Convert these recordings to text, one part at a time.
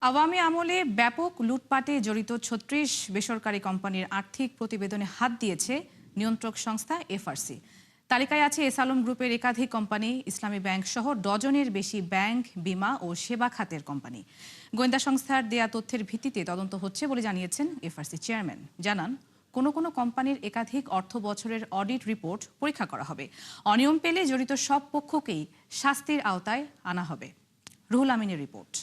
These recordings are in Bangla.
আওয়ামী আমলে ব্যাপক লুটপাটে জড়িত ৩৬ বেসরকারি কোম্পানির আর্থিক প্রতিবেদনে হাত দিয়েছে নিয়ন্ত্রক সংস্থা এফআরসি। তালিকায় আছে এস আলম গ্রুপের একাধিক কোম্পানি, ইসলামী ব্যাংক সহ ডজনের বেশি ব্যাংক, বীমা ও সেবা খাতের কোম্পানি। গোয়েন্দা সংস্থার দেয়া তথ্যের ভিত্তিতে তদন্ত হচ্ছে বলে জানিয়েছেন এফআরসি চেয়ারম্যান। জানান, কোনো কোনো কোম্পানির একাধিক অর্থ বছরের অডিট রিপোর্ট পরীক্ষা করা হবে। অনিয়ম পেলে জড়িত সব পক্ষকেই শাস্তির আওতায় আনা হবে। রুহুল আমিনের রিপোর্ট।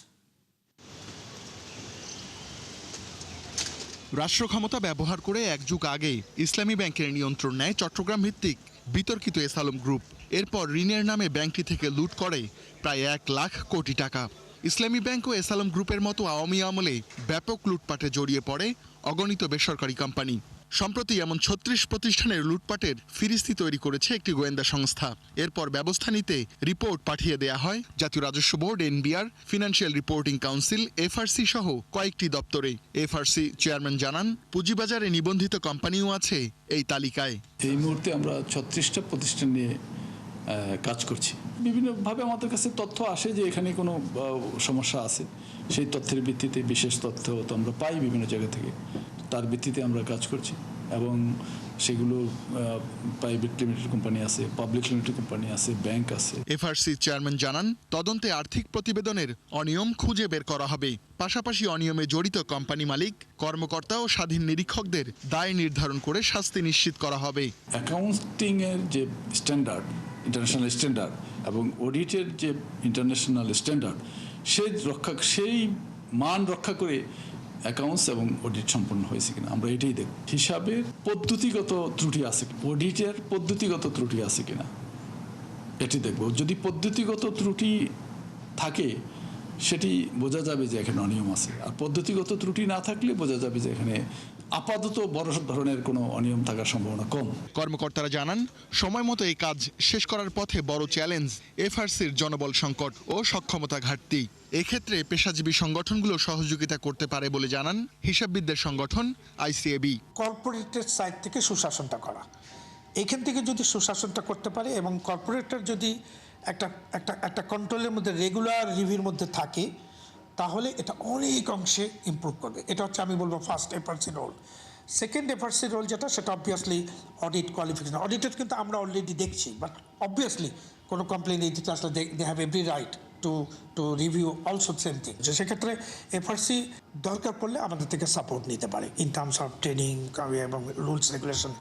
রাষ্ট্র ক্ষমতা ব্যবহার করে এক যুগ আগে ইসলামী ব্যাংকের নিয়ন্ত্রণ নেয় চট্টগ্রাম ভিত্তিক বিতর্কিত এস আলম গ্রুপ। এরপর ঋণের নামে ব্যাংকটি থেকে লুট করে প্রায় ১ লাখ কোটি টাকা। ইসলামী ব্যাংক ও এস আলম গ্রুপের মতো আওয়ামী আমলে ব্যাপক লুটপাটে জড়িয়ে পড়ে অগণিত বেসরকারি কোম্পানি। সম্প্রতি এমন ৩৬ প্রতিষ্ঠানের লুটপাটের ফিরিস্তি তৈরি করেছে একটি গোয়েন্দা সংস্থা। এরপর ব্যবস্থা নিতে রিপোর্ট পাঠিয়ে দেয়া হয় জাতীয় রাজস্ব board, NBR, financial reporting council, FRC সহ কয়েকটি দপ্তরে। এফআরসি চেয়ারম্যান জানান, পুঁজিবাজারে নিবন্ধিত কোম্পানিও আছে এই তালিকায়। এই মুহূর্তে আমরা ৩৬টা প্রতিষ্ঠান নিয়ে কাজ করছি। বিভিন্নভাবে আমাদের কাছে তথ্য আসে যে এখানে কোনো সমস্যা আছে। সেই তথ্যের ভিত্তিতে বিশেষ তথ্য তো আমরা পাই বিভিন্ন জায়গা থেকে, তার ভিত্তিতে আমরা কাজ করছি। এবং সেগুলো প্রাইভেট লিমিটেড কোম্পানি আছে, পাবলিক লিমিটেড কোম্পানি আছে, ব্যাংক আছে। এফআরসি চেয়ারম্যান জানান, তদন্তে আর্থিক প্রতিবেদনের অনিয়ম খুঁজে বের করা হবে। পাশাপাশি অনিয়মে জড়িত কোম্পানি মালিক, কর্মকর্তা ও স্বাধীন নিরীক্ষকদের দায় নির্ধারণ করে শাস্তি নিশ্চিত করা হবে। অ্যাকাউন্টিংয়ের যে স্ট্যান্ডার্ড, ইন্টারন্যাশনাল স্ট্যান্ডার্ড এবং অডিটের যে ইন্টারন্যাশনাল স্ট্যান্ডার্ড, সেই মান রক্ষা করে অ্যাকাউন্টস এবং অডিট সম্পন্ন হয়েছে কিনা আমরা এটাই দেখব। হিসাবের পদ্ধতিগত ত্রুটি আছে, অডিটের পদ্ধতিগত ত্রুটি আছে কিনা এটি দেখব। যদি পদ্ধতিগত ত্রুটি থাকে সেটি বোঝা যাবে যে এখানে অনিয়ম আছে, আর পদ্ধতিগত ত্রুটি না থাকলে বোঝা যাবে যে এখানে আপাতত বড় ধরনের কোনো অনিয়ম থাকার সম্ভাবনা কম। কর্মকর্তারা জানান, সময় মতো এই কাজ শেষ করার পথে বড় চ্যালেঞ্জ এফআরসির জনবল সংকট ও সক্ষমতা ঘাটতি। এক্ষেত্রে পেশাজীবী সংগঠনগুলো সহযোগিতা করতে পারে বলে জানান হিসাববিদদের সংগঠন আইসিএবি। কর্পোরেটের সাইড থেকে সুশাসনটা করা, এখান থেকে যদি সুশাসনটা করতে পারে এবং কর্পোরেটর যদি একটা কন্ট্রোলের মধ্যে, রেগুলার রিভিউর মধ্যে থাকে, তাহলে এটা অনেক অংশে ইমপ্রুভ করবে। এটা হচ্ছে আমি বলবো first FRC role. Second FRC role যেটা, সেটা অবভিয়াসলি অডিট কোয়ালিফিকেশন। অডিটের কিন্তু আমরা অলরেডি দেখছি, বাট অবভিয়াসলি কোনো কমপ্লেন এই দিতে আসলে they have every right to review also same thing. সেক্ষেত্রে এফআরসি দরকার পড়লে আমাদের থেকে সাপোর্ট নিতে পারে ইন টার্মস অফ ট্রেনিং এবং রুলস রেগুলেশন,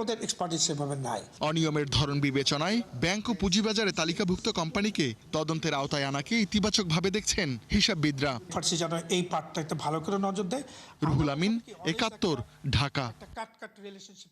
ওদের এক্সপার্টিস সেভাবে নাই। অনিয়মের ধরন বিবেচনায় ব্যাংক ও পুঁজিবাজারে তালিকাভুক্ত কোম্পানিকে তদন্তের আওতায় আনাকে ইতিবাচকভাবে দেখছেন হিসাববিদরা। এফআরসি যেন এই পার্টটাতে ভালো করে নজর দেয়। রুহুল আমিন, ৭১, ঢাকা। কাট রিলেশনশিপ।